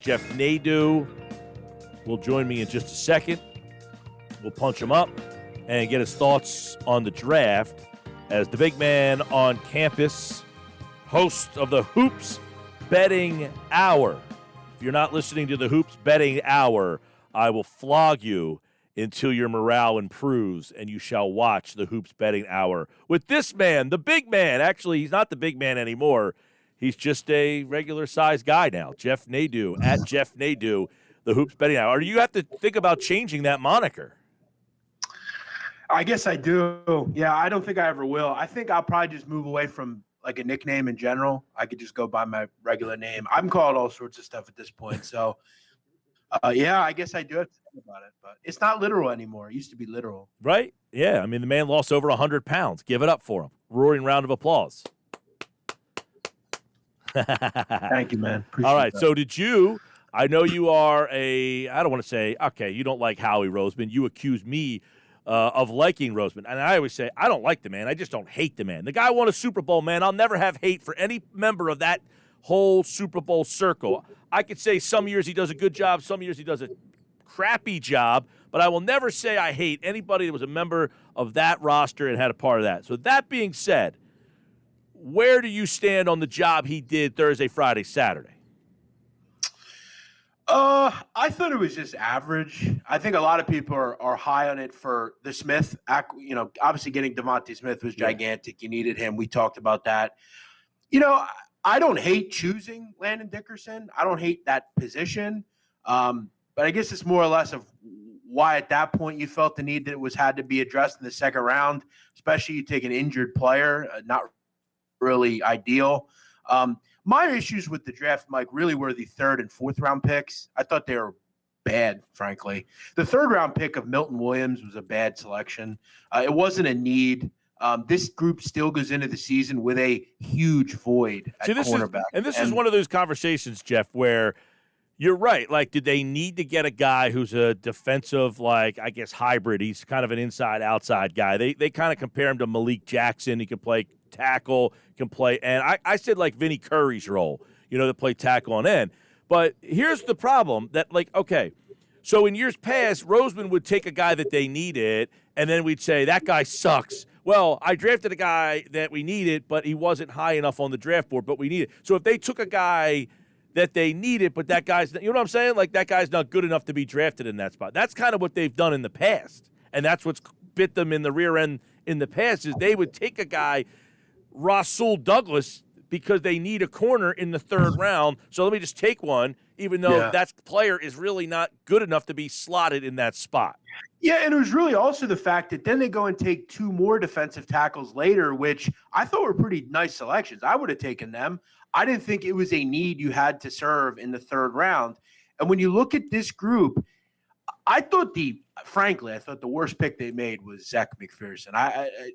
Jeff Nadu will join me in just a second. We'll punch him up and get his thoughts on the draft as the big man on campus, host of the Hoops Betting Hour. If you're not listening to the Hoops Betting Hour, I will flog you until your morale improves, and you shall watch the Hoops Betting Hour with this man, the big man. Actually, he's not the big man anymore. He's just a regular-sized guy now. Jeff Nadu, at Jeff Nadu, the Hoops Betting Hour. Or do you have to think about changing that moniker? I guess I do. Yeah, I don't think I ever will. I think I'll probably just move away from like a nickname in general. I could just go by my regular name. I'm called all sorts of stuff at this point. So, yeah, I guess I do have to think about it. But it's not literal anymore. It used to be literal. Right? Yeah. I mean, the man lost over 100 pounds. Give it up for him. Roaring round of applause. Thank you, man. Appreciate all right. that. So did you – I know you are I don't want to say, okay, you don't like Howie Roseman. You accuse me of liking Roseman. And I always say, I don't like the man. I just don't hate the man. The guy won a Super Bowl, man. I'll never have hate for any member of that whole Super Bowl circle. I could say some years he does a good job, some years he does a crappy job, but I will never say I hate anybody that was a member of that roster and had a part of that. So that being said, where do you stand on the job he did Thursday, Friday, Saturday? I thought it was just average. I think a lot of people are high on it for the Smith. You know, obviously getting Devontae Smith was gigantic. You needed him. We talked about that. You know, I don't hate choosing Landon Dickerson. I don't hate that position. But I guess it's more or less of why at that point you felt the need that it had to be addressed in the second round, especially you take an injured player, not really ideal. My issues with the draft, Mike, really were the third and fourth round picks. I thought they were bad, frankly. The third round pick of Milton Williams was a bad selection. It wasn't a need. This group still goes into the season with a huge void at cornerback. This is one of those conversations, Jeff, where you're right. Like, did they need to get a guy who's a defensive, like, I guess, hybrid? He's kind of an inside-outside guy. They kind of compare him to Malik Jackson. He can play tackle, can play end. I said, like, Vinnie Curry's role, to play tackle on end. But here's the problem that, like, okay, so in years past, Roseman would take a guy that they needed, and then we'd say, that guy sucks. Well, I drafted a guy that we needed, but he wasn't high enough on the draft board, but we needed. So if they took a guy that they needed, but that guy's, you know what I'm saying? Like, that guy's not good enough to be drafted in that spot. That's kind of what they've done in the past, and that's what's bit them in the rear end in the past is they would take a guy, Rasul Douglas, because they need a corner in the third round. So let me just take one, even though that player is really not good enough to be slotted in that spot. Yeah, and it was really also the fact that then they go and take two more defensive tackles later, which I thought were pretty nice selections. I would have taken them. I didn't think it was a need you had to serve in the third round. And when you look at this group, I thought the worst pick they made was Zach McPherson.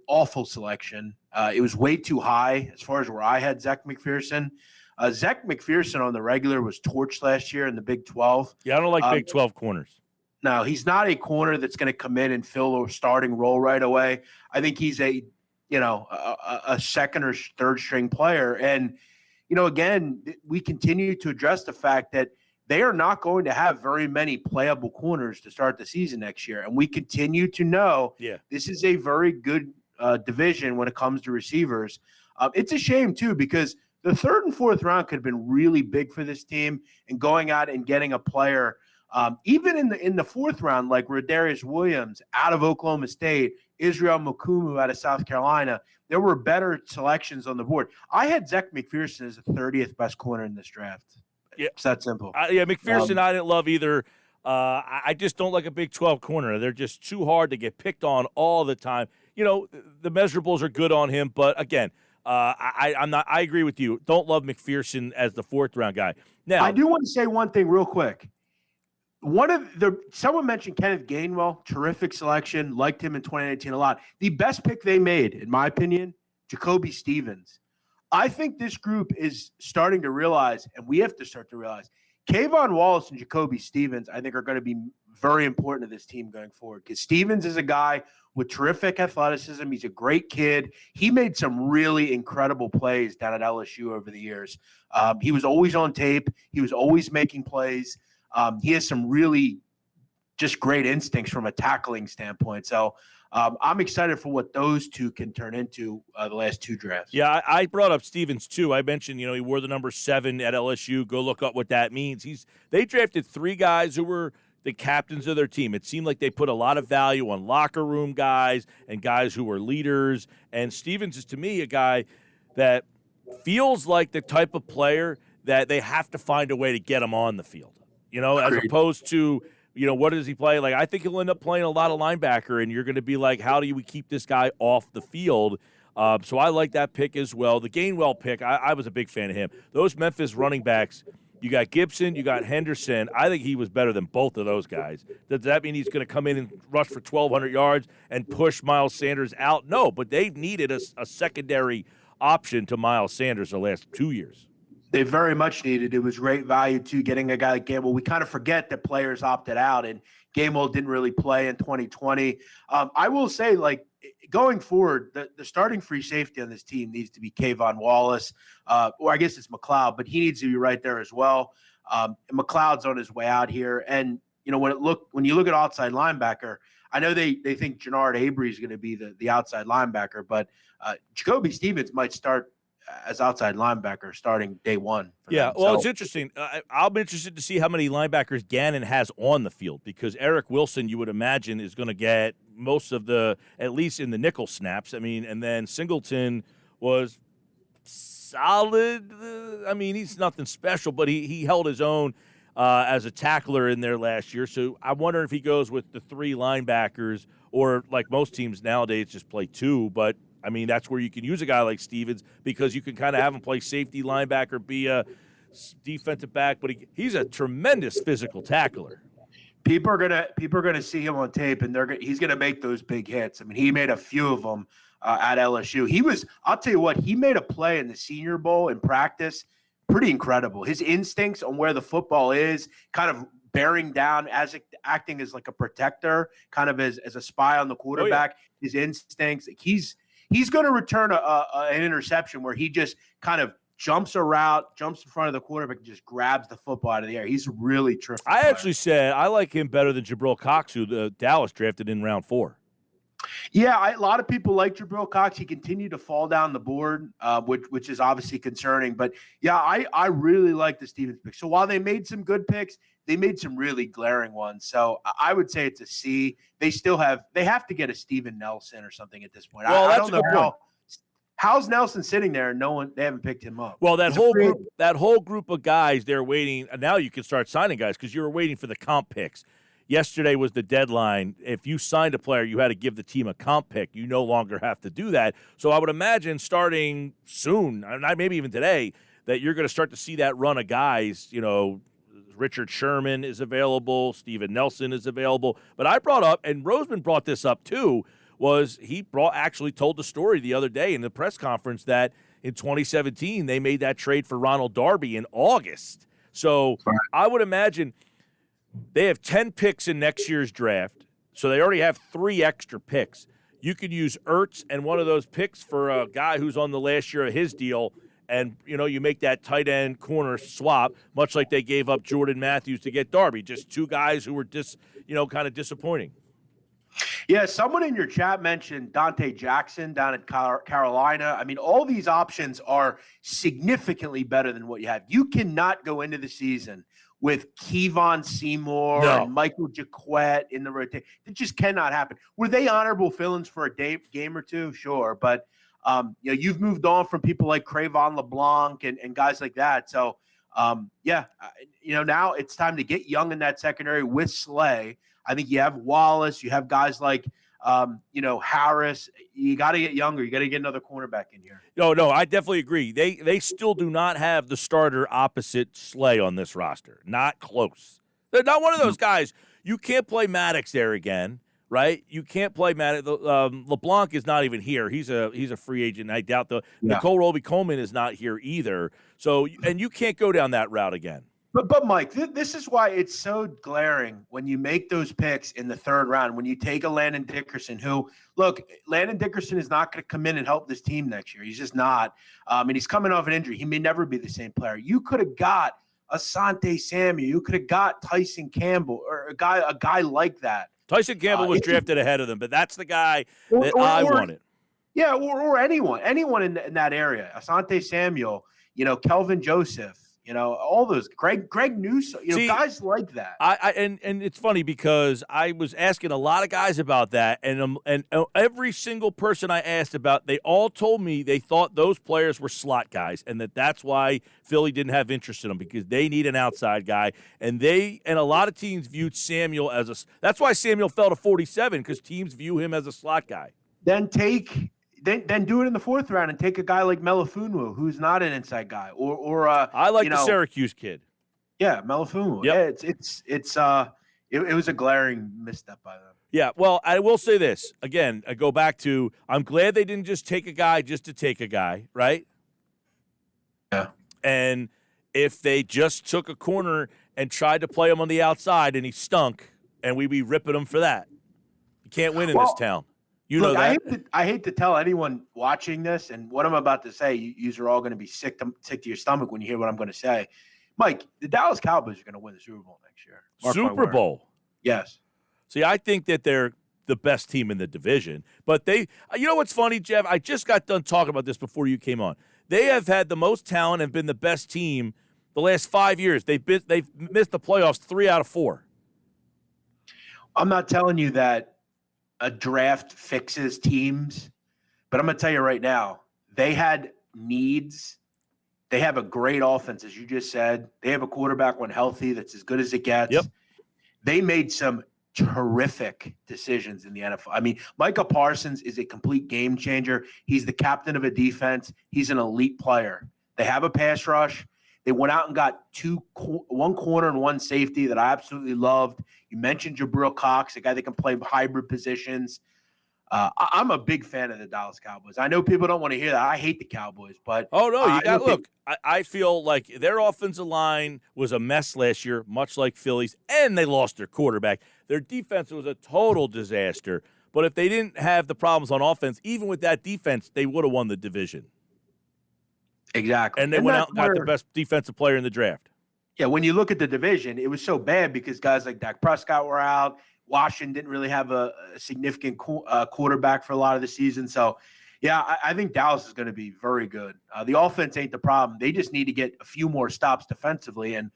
Awful selection. It was way too high as far as where I had Zach McPherson. Zach McPherson on the regular was torched last year in the Big 12. Yeah, I don't like Big 12 corners. No, he's not a corner that's going to come in and fill a starting role right away. I think he's a second or third string player. And, again, we continue to address the fact that they are not going to have very many playable corners to start the season next year. And we continue to know this is a very good division when it comes to receivers. It's a shame, too, because the third and fourth round could have been really big for this team, and going out and getting a player even in the fourth round, like Rodarius Williams out of Oklahoma State, Israel Mukumu out of South Carolina, there were better selections on the board. I had Zach McPherson as the 30th best corner in this draft. Yeah. It's that simple. McPherson I didn't love either. I just don't like a Big 12 corner. They're just too hard to get picked on all the time. The measurables are good on him, but again, I agree with you. Don't love McPherson as the fourth round guy. Now, I do want to say one thing real quick. Someone mentioned Kenneth Gainwell, terrific selection, liked him in 2019 a lot. The best pick they made, in my opinion, Jacoby Stevens. I think this group is starting to realize, and we have to start to realize, Kayvon Wallace and Jacoby Stevens, I think, are going to be very important to this team going forward, because Stevens is a guy with terrific athleticism. He's a great kid. He made some really incredible plays down at LSU over the years. He was always on tape. He was always making plays. He has some really just great instincts from a tackling standpoint. So I'm excited for what those two can turn into the last two drafts. Yeah, I brought up Stevens too. I mentioned, he wore the number 7 at LSU. Go look up what that means. They drafted 3 guys who were the captains of their team. It seemed like they put a lot of value on locker room guys and guys who were leaders. And Stevens is, to me, a guy that feels like the type of player that they have to find a way to get him on the field, as opposed to, what does he play? Like, I think he'll end up playing a lot of linebacker, and you're going to be like, how do we keep this guy off the field? So I like that pick as well. The Gainwell pick, I was a big fan of him. Those Memphis running backs, you got Gibson, you got Henderson. I think he was better than both of those guys. Does that mean he's going to come in and rush for 1,200 yards and push Miles Sanders out? No, but they've needed a secondary option to Miles Sanders the last 2 years. They very much needed. It was great value, too, getting a guy like Gamble. We kind of forget that players opted out, and Gamble didn't really play in 2020. I will say, going forward, the starting free safety on this team needs to be Kayvon Wallace, or I guess it's McLeod, but he needs to be right there as well. And McLeod's on his way out here. And, when you look at outside linebacker, I know they think Jannard Avery is going to be the outside linebacker, but Jacoby Stevens might start as outside linebacker starting day one. It's interesting. I'm interested to see how many linebackers Gannon has on the field, because Eric Wilson, you would imagine, is going to get most of at least in the nickel snaps. I mean, and then Singleton was solid. He's nothing special, but he held his own as a tackler in there last year. So I wonder if he goes with the 3 linebackers, or like most teams nowadays just play 2, but that's where you can use a guy like Stevens, because you can kind of have him play safety, linebacker, be a defensive back, but he's a tremendous physical tackler. People are gonna see him on tape, and he's gonna make those big hits. He made a few of them at LSU. I'll tell you what, he made a play in the Senior Bowl in practice, pretty incredible. His instincts on where the football is, kind of bearing down, acting as like a protector, kind of as a spy on the quarterback. Oh, yeah. His instincts, he's going to return an interception where he just kind of jumps a route, jumps in front of the quarterback, and just grabs the football out of the air. He's really terrific. I actually said I like him better than Jabril Cox, who Dallas drafted in round 4. Yeah, a lot of people like Jabril Cox. He continued to fall down the board, which is obviously concerning. But, yeah, I really like the Stevens pick. So while they made some good picks, they made some really glaring ones. So I would say it's a C. They have to get a Steven Nelson or something at this point. Well, I don't know how's Nelson sitting there and they haven't picked him up. Well, that whole group of guys, they're waiting. Now you can start signing guys, because you were waiting for the comp picks. Yesterday was the deadline. If you signed a player, you had to give the team a comp pick. You no longer have to do that. So I would imagine starting soon, maybe even today, that you're going to start to see that run of guys. Richard Sherman is available. Steven Nelson is available. But I brought up, and Roseman brought this up too, was he actually told the story the other day in the press conference that in 2017 they made that trade for Ronald Darby in August. So I would imagine they have 10 picks in next year's draft, so they already have 3 extra picks. You could use Ertz and one of those picks for a guy who's on the last year of his deal, and, you make that tight end corner swap, much like they gave up Jordan Matthews to get Darby. Just 2 guys who were kind of disappointing. Yeah, someone in your chat mentioned Dante Jackson down at Carolina. All these options are significantly better than what you have. You cannot go into the season with Kevon Seymour and Michael Jacquet in the rotation. It just cannot happen. Were they honorable fill-ins for a game or two? Sure, but you've moved on from people like Cravon LeBlanc and guys like that. So, now it's time to get young in that secondary with Slay. I think you have Wallace. You have guys like, Harris. You got to get younger. You got to get another cornerback in here. No, I definitely agree. They still do not have the starter opposite Slay on this roster. Not close. They're not one of those guys. You can't play Maddox there again, right? You can't play Maddox. LeBlanc is not even here. He's a free agent. I doubt Nicole Roby-Coleman is not here either. So, and you can't go down that route again. But Mike, this is why it's so glaring when you make those picks in the third round. When you take a Landon Dickerson, who look, Landon Dickerson is not going to come in and help this team next year. He's just not, and he's coming off an injury. He may never be the same player. You could have got Asante Samuel. You could have got Tyson Campbell or a guy like that. Tyson Campbell was drafted ahead of them, but that's the guy that I wanted. Yeah, or anyone in that area. Asante Samuel, Kelvin Joseph. All those Greg Newsome, guys like that. And it's funny because I was asking a lot of guys about that, and every single person I asked about, they all told me they thought those players were slot guys, and that's why Philly didn't have interest in them because they need an outside guy, and a lot of teams viewed Samuel as that's why Samuel fell to 47 because teams view him as a slot guy. Then do it in the fourth round and take a guy like Melifonwu, who's not an inside guy, or I like the Syracuse kid. Yeah, Melifonwu. Yep. Yeah, it was a glaring misstep by them. Yeah, well, I will say this again. I go back to I'm glad they didn't just take a guy just to take a guy, right? Yeah. And if they just took a corner and tried to play him on the outside and he stunk, and we'd be ripping him for that, you can't win in this town. Look, I hate to tell anyone watching this, and what I'm about to say, you are all going to be sick to your stomach when you hear what I'm going to say. Mike, the Dallas Cowboys are going to win the Super Bowl next year. Super Bowl? Yes. See, I think that they're the best team in the division. But you know what's funny, Jeff? I just got done talking about this before you came on. They have had the most talent and been the best team the last 5 years. They've missed the playoffs 3 out of 4. I'm not telling you that a draft fixes teams, but I'm going to tell you right now, they had needs. They have a great offense, as you just said. They have a quarterback when healthy that's as good as it gets. Yep. They made some terrific decisions in the NFL. I mean, Micah Parsons is a complete game changer. He's the captain of a defense. He's an elite player. They have a pass rush. They went out and got one corner and one safety that I absolutely loved. You mentioned Jabril Cox, a guy that can play hybrid positions. I'm a big fan of the Dallas Cowboys. I know people don't want to hear that. I hate the Cowboys, but I feel like their offensive line was a mess last year, much like Philly's, and they lost their quarterback. Their defense was a total disaster. But if they didn't have the problems on offense, even with that defense, they would have won the division. Exactly. And they went out and got the best defensive player in the draft. Yeah, when you look at the division, it was so bad because guys like Dak Prescott were out. Washington didn't really have a significant quarterback for a lot of the season. So, yeah, I think Dallas is going to be very good. The offense ain't the problem. They just need to get a few more stops defensively, and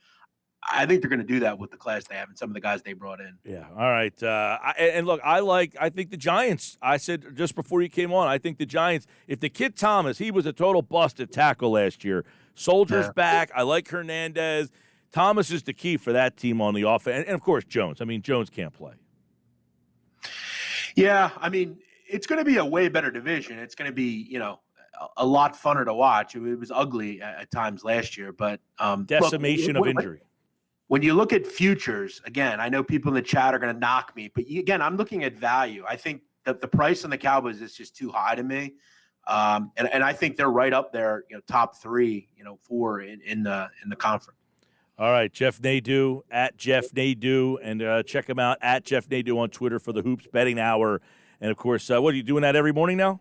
I think they're going to do that with the class they have and some of the guys they brought in. Yeah, all right. Look, I think the Giants, I said just before you came on, I think the Giants, if the kid Thomas, he was a total bust at tackle last year. Soldiers back. I like Hernandez. Thomas is the key for that team on the offense. And of course, Jones. I mean, Jones can't play. Yeah, I mean, it's going to be a way better division. It's going to be, a lot funner to watch. It was ugly at times last year, but decimation of injury. When you look at futures, again, I know people in the chat are going to knock me, but again, I'm looking at value. I think that the price on the Cowboys is just too high to me. And I think they're right up there, top 3, 4 in the conference. All right, Jeff Nadu at Jeff Nadu, and check him out at Jeff Nadu on Twitter for the Hoops Betting Hour. And, of course, what are you doing that every morning now?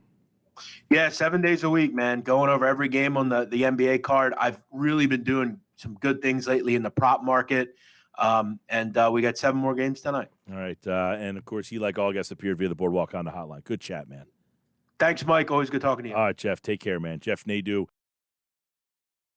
Yeah, 7 days a week, man, going over every game on the NBA card. I've really been doing some good things lately in the prop market, and we got 7 more games tonight. All right, and, of course, he, like all guests, appeared via the Boardwalk on the Hotline. Good chat, man. Thanks, Mike. Always good talking to you. All right, Jeff, take care, man. Jeff Nadu.